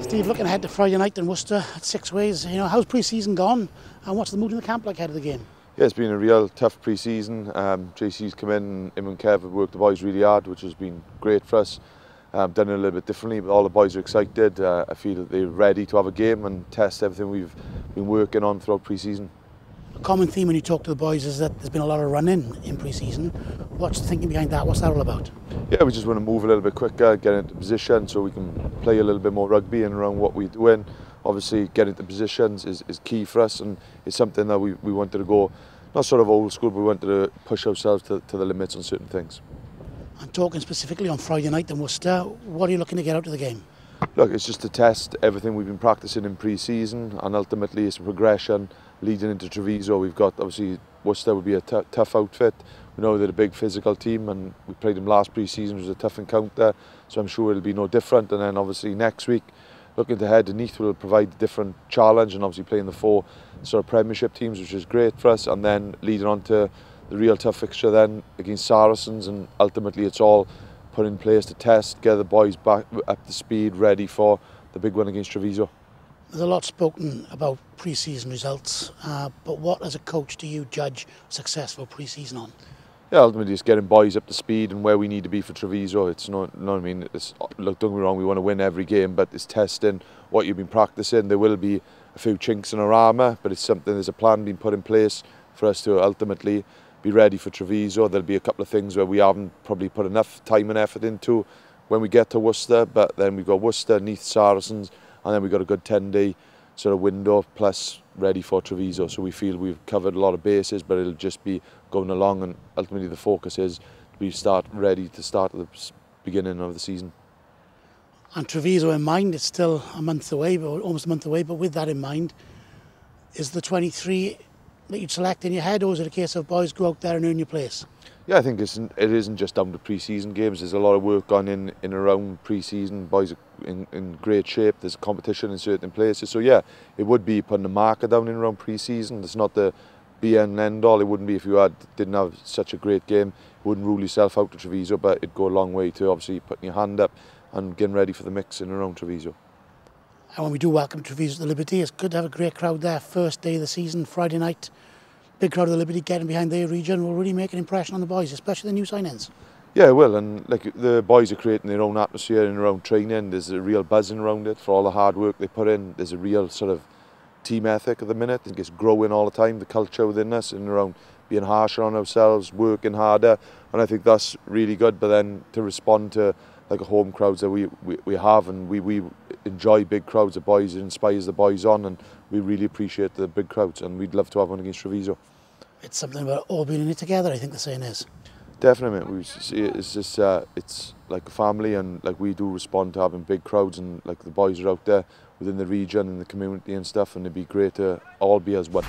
Steve, looking ahead to Friday night in Worcester at Sixways, how's pre-season gone and what's the mood in the camp like ahead of the game? Yeah, it's been a real tough pre-season. JC's come in, him and Kev have worked the boys really hard, which has been great for us. Done it a little bit differently, but all the boys are excited. I feel that they're ready to have a game and test everything we've been working on throughout pre-season. A common theme when you talk to the boys is that there's been a lot of running in pre-season. What's the thinking behind that? What's that all about? Yeah, we just want to move a little bit quicker, get into position so we can play a little bit more rugby and around what we're doing. Obviously, getting into positions is key for us, and it's something that we wanted to go, not sort of old school, but we wanted to push ourselves to the limits on certain things. And talking specifically on Friday night in Worcester, what are you looking to get out of the game? Look, it's just to test everything we've been practicing in pre-season, and ultimately it's a progression leading into Treviso. We've got, obviously, Worcester would be a tough outfit. We know they're a big physical team, and we played them last pre-season, which was a tough encounter, so I'm sure it'll be no different. And then obviously next week, looking to head, Neath will provide a different challenge, and obviously playing the 4 sort of Premiership teams, which is great for us, and then leading on to the real tough fixture then against Saracens, and ultimately it's all put in place to test, get the boys back up to speed, ready for the big one against Treviso. There's a lot spoken about pre-season results, but what as a coach do you judge successful pre-season on? Yeah, ultimately it's getting boys up to speed and where we need to be for Treviso. It's not, I mean, look, don't get me wrong, we want to win every game, but it's testing what you've been practicing. There will be a few chinks in our armour, but it's something, there's a plan being put in place for us to ultimately be ready for Treviso. There'll be a couple of things where we haven't probably put enough time and effort into when we get to Worcester, but then we've got Worcester, Neath, Saracens, and then we've got a good 10-day sort of window plus ready for Treviso. So we feel we've covered a lot of bases, but it'll just be going along, and ultimately the focus is we start ready to start at the beginning of the season. And Treviso in mind, it's still a month away, but almost a month away, but with that in mind, is the 23 that you'd select in your head, or is it a case of boys go out there and earn your place? Yeah, I think it isn't just down to pre-season games. There's a lot of work gone in around pre-season. Boys are in great shape. There's competition in certain places. So yeah, it would be putting a marker down in around pre-season. It's not the be and end all. It wouldn't be if you didn't have such a great game. You wouldn't rule yourself out to Treviso, but it'd go a long way to obviously putting your hand up and getting ready for the mix in around Treviso. And when we do welcome Treviso to the Liberty, it's good to have a great crowd there. First day of the season, Friday night. Big crowd of the Liberty getting behind their region will really make an impression on the boys, especially the new signings. Yeah, it will, and like the boys are creating their own atmosphere in around training. There's a real buzzing around it for all the hard work they put in. There's a real sort of team ethic at the minute. I think it's growing all the time, the culture within us, and around being harsher on ourselves, working harder, and I think that's really good. But then to respond to like a home crowds that we have, and we enjoy big crowds of boys. It inspires the boys on, and we really appreciate the big crowds, and we'd love to have one against Treviso. It's something about all being in it together, I think the saying is. Definitely, mate. We see it, it's just it's like a family, and like we do respond to having big crowds, and like the boys are out there within the region and the community and stuff, and it'd be great to all be as one.